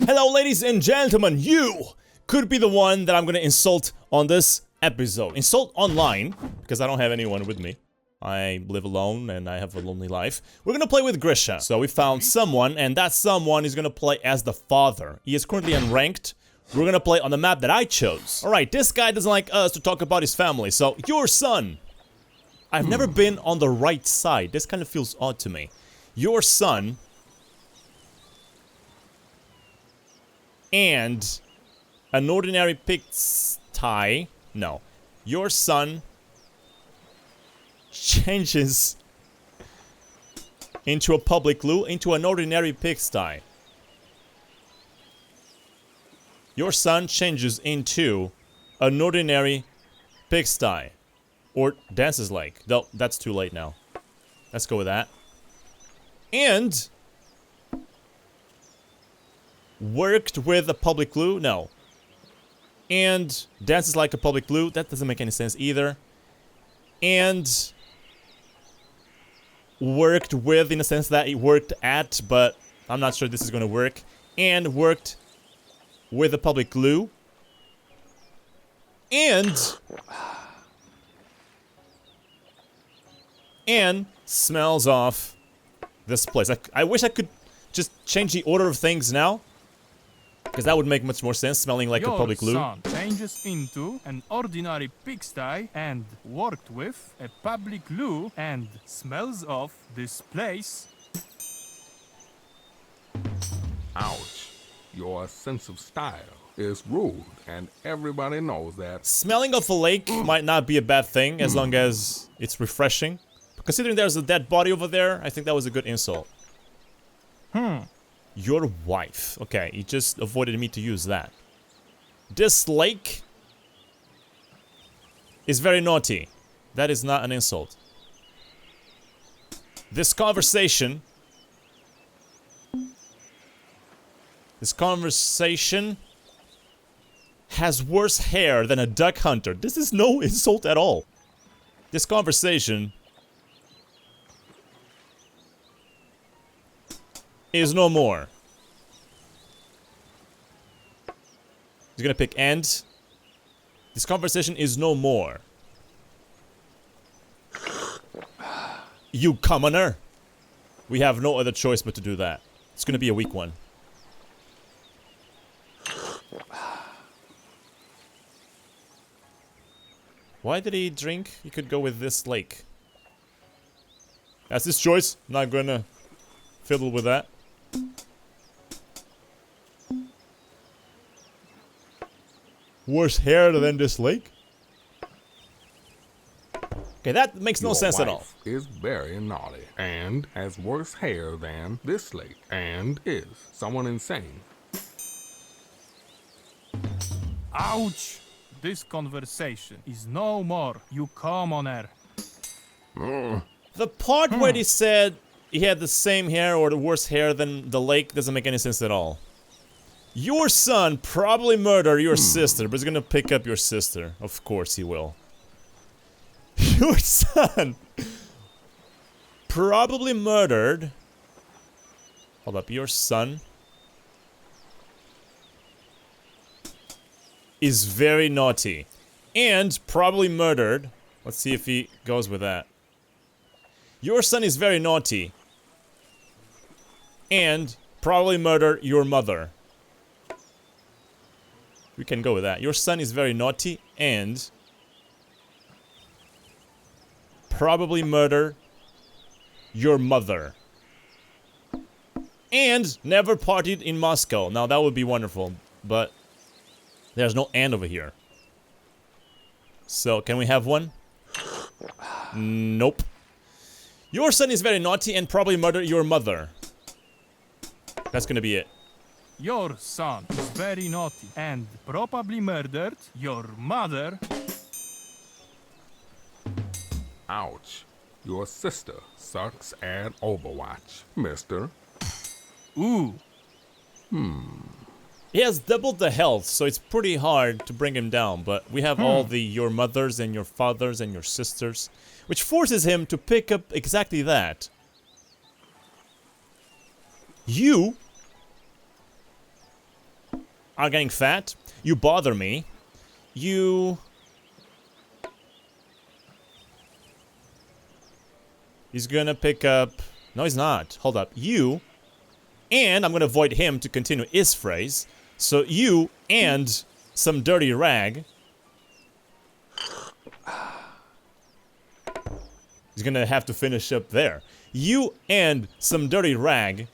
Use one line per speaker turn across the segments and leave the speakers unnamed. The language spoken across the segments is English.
Hello ladies and gentlemen, you could be the one that I'm gonna insult on this episode. Insult online, because I don't have anyone with me. I live alone and I have a lonely life. We're gonna play with GRISHA. So we found someone, and that someone is gonna play as the father. He is currently unranked. We're gonna play on the map that I chose. Alright, this guy doesn't like us to talk about his family, so your son. I've never been on the right side. This kind of feels odd to me. Your son and an ordinary pigsty. No. Your son changes into a public loo, into an ordinary pigsty. Your son changes into an ordinary pigsty. Or dances like. No, that's too late now. Let's go with that. And worked with a public loo? No. And dances like a public loo? That doesn't make any sense either. And worked with, in a sense that he worked at, but I'm not sure this is gonna work. And worked with a public loo. And smells off this place. I wish I could just change the order of things now, because that would make much more sense, smelling like a public loo.
Your son changes into an ordinary pigsty and worked with a public loo and smells of this place.
Ouch. Your sense of style is rude, and everybody knows that.
Smelling of a lake might not be a bad thing, as long as it's refreshing. But considering there's a dead body over there, I think that was a good insult. Your wife. Okay, he just avoided me to use that. This lake is very naughty. That is not an insult. This conversation has worse hair than a duck hunter. This is no insult at all. This conversation is no more. He's gonna pick end. This conversation is no more. You commoner. We have no other choice but to do that. It's gonna be a weak one. Why did he drink? He could go with this lake. That's his choice. Not gonna fiddle with that. Worse hair than this lake? Okay, that makes no sense at all.
Your wife is very naughty and has worse hair than this lake and is someone insane.
Ouch! This conversation is no more, you commoner.
The part where he said he had the same hair or the worse hair than the lake doesn't make any sense at all. Your son probably murdered your sister, but he's gonna pick up your sister. Of course he will. Your son probably murdered... Hold up, your son is very naughty. And probably murdered... Let's see if he goes with that. Your son is very naughty. And probably murdered your mother. We can go with that. Your son is very naughty and probably murder your mother. And never partied in Moscow. Now that would be wonderful, but there's no and over here. So can we have one? Nope. Your son is very naughty and probably murdered your mother. That's gonna be it.
Your son is very naughty and probably murdered your mother.
Ouch. Your sister sucks at Overwatch, mister.
Ooh.
He has doubled the health, so it's pretty hard to bring him down, but we have all the your mothers and your fathers and your sisters, which forces him to pick up exactly that. You are getting fat. You bother me. You... He's gonna pick up... No, he's not. Hold up. You... And I'm gonna avoid him to continue his phrase. So you and some dirty rag... He's gonna have to finish up there. You and some dirty rag...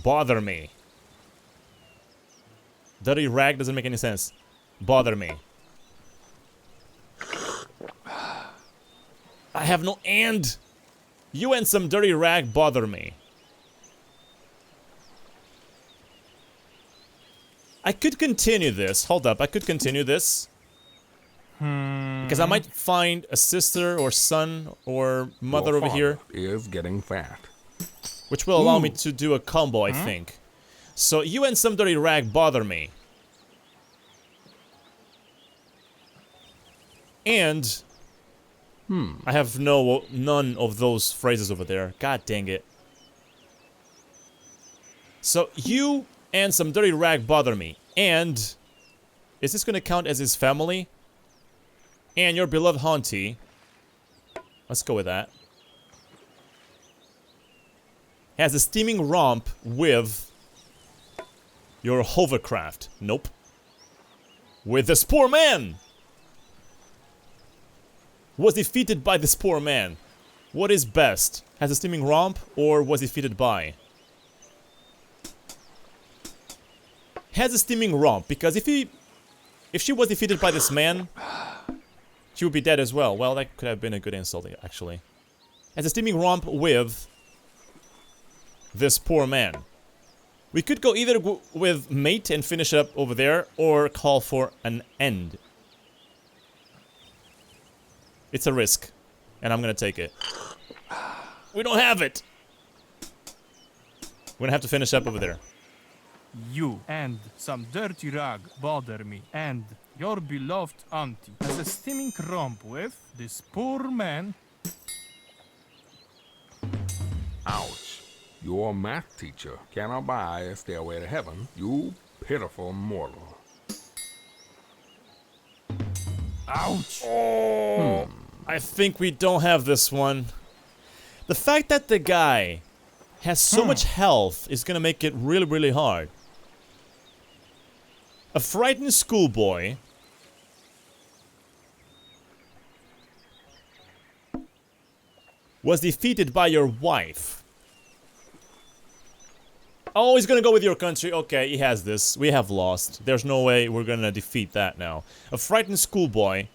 Bother me. Dirty rag doesn't make any sense. Bother me. I have no and. You and some dirty rag bother me. I could continue this. Hold up, I could continue this. Because I might find a sister or son or mother
Your
over here.
father is getting fat.
Which will allow me to do a combo, I think. So you and some dirty rag bother me. And... I have none of those phrases over there. God dang it. So you and some dirty rag bother me. And... Is this gonna count as his family? And your beloved Haunty. Let's go with that. Has a steaming romp with your hovercraft. Nope. With this poor man! Was defeated by this poor man. What is best? Has a steaming romp or was defeated by? Has a steaming romp, because if she was defeated by this man, she would be dead as well. Well, that could have been a good insult, actually. Has a steaming romp with this poor man. We could go either with mate and finish up over there, or call for an end. It's a risk, and I'm gonna take it. We don't have it! We're gonna have to finish up over there.
You and some dirty rag bother me, and your beloved auntie has a steaming romp with this poor man.
Ouch. Your math teacher cannot buy a stairway to heaven, you pitiful mortal.
Ouch!
I think we don't have this one. The fact that the guy has so much health is gonna make it really, really hard. A frightened schoolboy was defeated by your wife. Oh, he's gonna go with your country. Okay, he has this. We have lost. There's no way we're gonna defeat that now. A frightened schoolboy.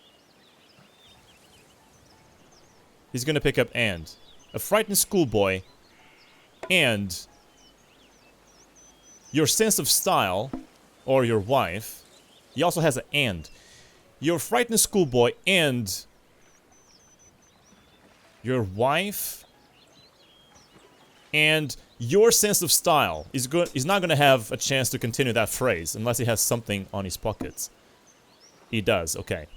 He's gonna pick up and. A frightened schoolboy. And. Your sense of style. Or your wife. He also has an and. Your frightened schoolboy and. Your wife. And your sense of style is good. He's not gonna have a chance to continue that phrase unless he has something on his pockets. He does, okay.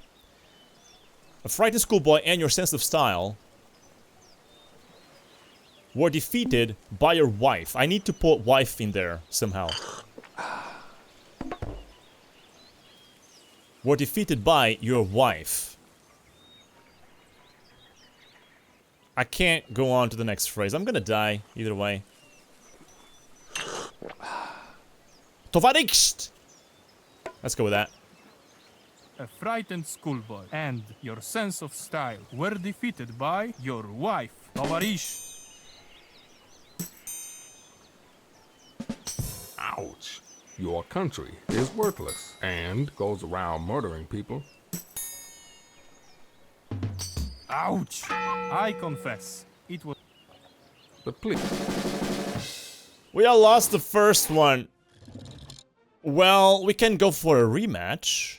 A frightened schoolboy and your sense of style were defeated by your wife. I need to put wife in there somehow. Were defeated by your wife. I can't go on to the next phrase. I'm gonna die either way. Tovarikst! Let's go with that.
A frightened schoolboy and your sense of style were defeated by your wife, Tovarish.
Ouch. Your country is worthless and goes around murdering people.
Ouch! I confess, it was...
But please,
We all lost the first one. Well, we can go for a rematch.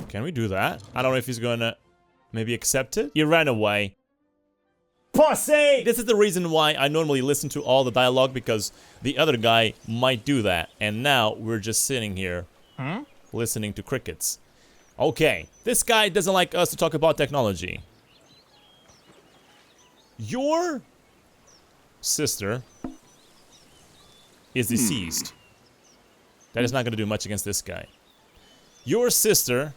Can we do that? I don't know if he's gonna maybe accept it. He ran away. Pussy! This is the reason why I normally listen to all the dialogue, because the other guy might do that. And now we're just sitting here listening to crickets. Okay, this guy doesn't like us to talk about technology. Your sister is deceased. That is not going to do much against this guy. Your sister...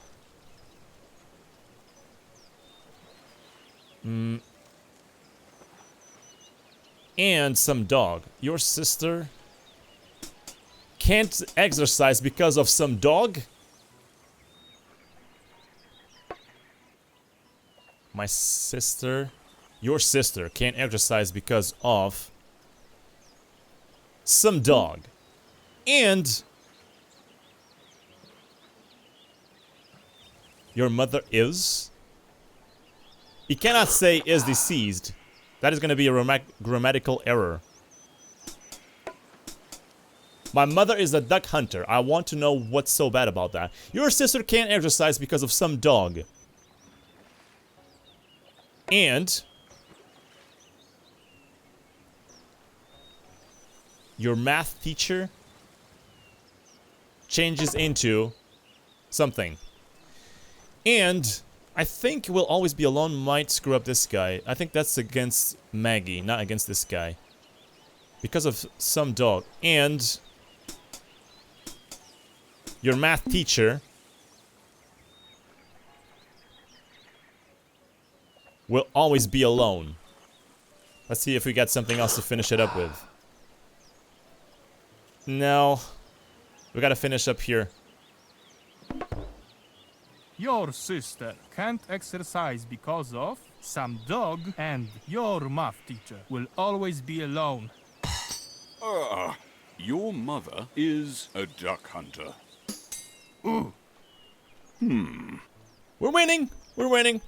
and some dog. Your sister can't exercise because of some dog? My sister... Your sister can't exercise because of some dog. And your mother is... You cannot say is deceased. That is going to be a grammatical error. My mother is a duck hunter. I want to know what's so bad about that. Your sister can't exercise because of some dog. And your math teacher changes into something. And I think will always be alone might screw up this guy. I think that's against Maggie, not against this guy. Because of some dog. And your math teacher will always be alone. Let's see if we got something else to finish it up with. No. We gotta finish up here.
Your sister can't exercise because of some dog, and your math teacher will always be alone.
Your mother is a duck hunter.
We're winning! We're winning!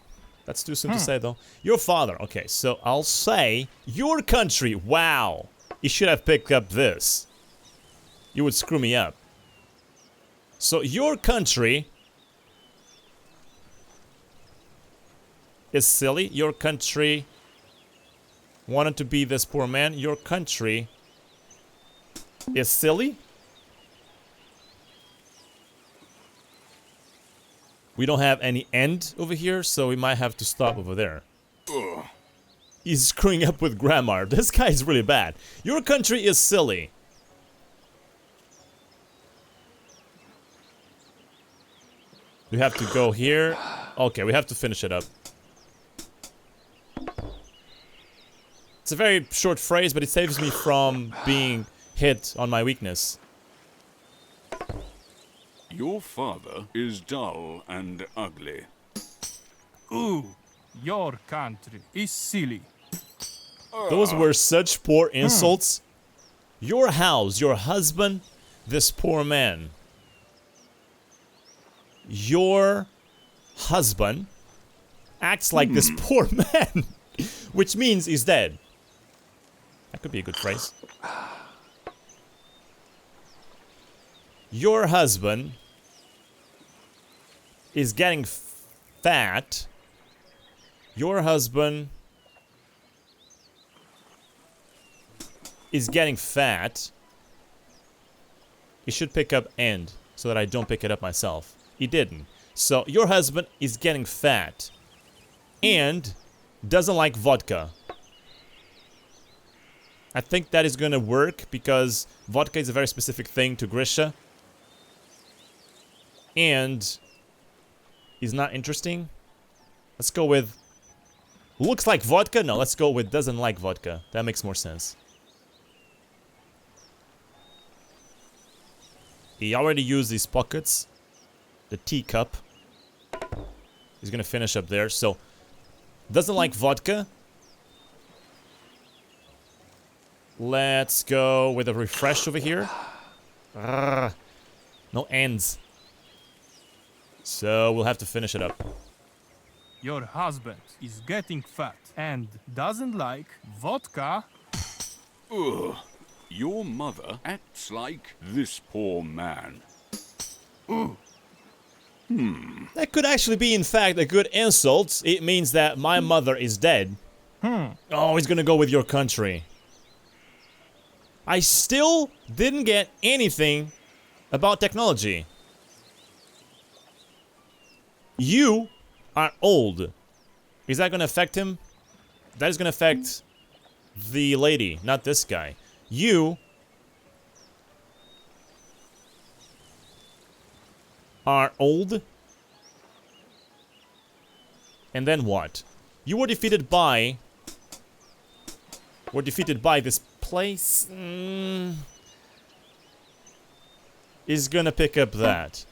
That's too soon to say, though. Your father. Okay, so I'll say your country. Wow! You should have picked up this. You would screw me up. So your country is silly. Your country wanted to be this poor man. Your country is silly. We don't have any end over here, so we might have to stop over there. He's screwing up with grammar. This guy is really bad. Your country is silly. We have to go here. Okay, we have to finish it up. It's a very short phrase, but it saves me from being hit on my weakness.
Your father is dull and ugly.
Ooh, your country is silly.
Those were such poor insults. Your house, your husband, this poor man. Your husband acts like this poor man, which means he's dead. That could be a good phrase. Your husband is getting fat. Your husband is getting fat. He should pick up and so that I don't pick it up myself. He didn't. So your husband is getting fat and doesn't like vodka. I think that is gonna work because vodka is a very specific thing to Grisha. And he's not interesting. Let's go with looks like vodka. No, let's go with doesn't like vodka. That makes more sense. He already used these pockets. The teacup. He's gonna finish up there. So doesn't like vodka. Let's go with a refresh over here. No ends. So we'll have to finish it up.
Your husband is getting fat and doesn't like vodka.
Ugh. Your mother acts like this poor man.
That could actually be, in fact, a good insult. It means that my mother is dead. Oh, he's gonna go with your country. I still didn't get anything about technology. You are old. Is that gonna affect him? That is gonna affect the lady, not this guy. You are old. And then what? You were defeated by... this place. Is gonna pick up that.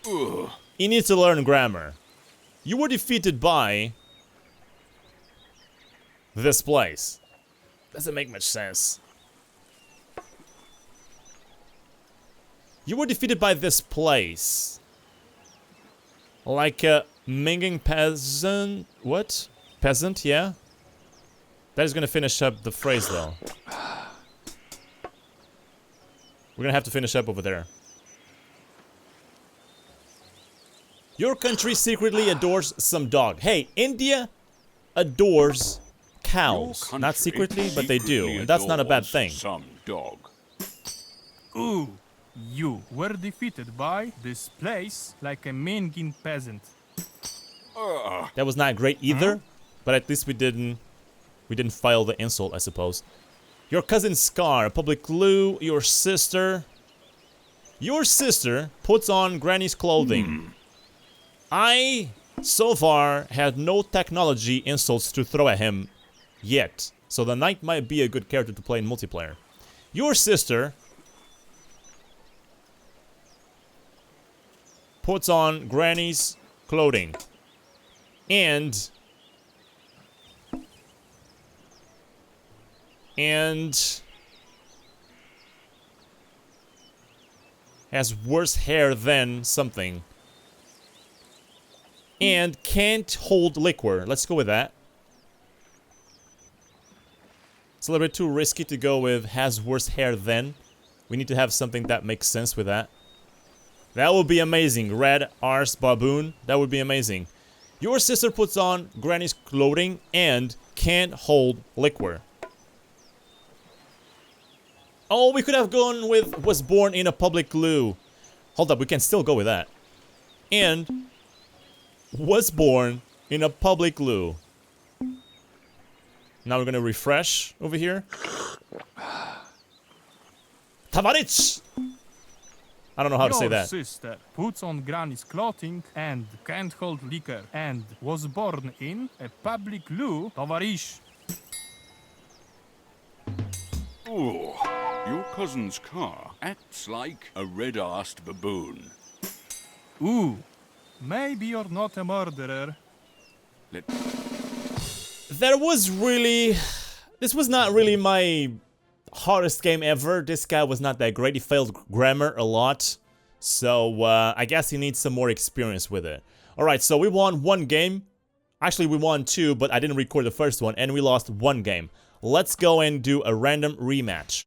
Ugh.
You need to learn grammar. You were defeated by... this place. Doesn't make much sense. You were defeated by this place. Like a minging peasant... What? Peasant, yeah? That is gonna finish up the phrase, though. We're gonna have to finish up over there. Your country secretly adores some dog. Hey, India adores cows. Not secretly, but they do. And that's not a bad thing.
Some dog.
Ooh, you were defeated by this place like a minging peasant.
That was not great either, but at least we didn't file the insult, I suppose. Your cousin Scar, a public clue, your sister puts on Granny's clothing. I, so far, had no technology insults to throw at him yet, so the knight might be a good character to play in multiplayer. Your sister puts on Granny's clothing, and has worse hair than something. And can't hold liquor. Let's go with that. It's a little bit too risky to go with has worse hair than. We need to have something that makes sense with that. That would be amazing. Red arse baboon. That would be amazing. Your sister puts on Granny's clothing and can't hold liquor. Oh, we could have gone with was born in a public loo. Hold up, we can still go with that. And was born in a public loo. Now we're gonna refresh over here. Tavarich! I don't know how to say that.
Your sister puts on Granny's clothing and can't hold liquor and was born in a public loo, Tovarish.
Ooh, your cousin's car acts like a red-arsed baboon.
Ooh, maybe you're not a murderer.
There was really... This was not really my hardest game ever. This guy was not that great. He failed grammar a lot. So, I guess he needs some more experience with it. Alright, so we won one game. Actually, we won two, but I didn't record the first one, and we lost one game. Let's go and do a random rematch.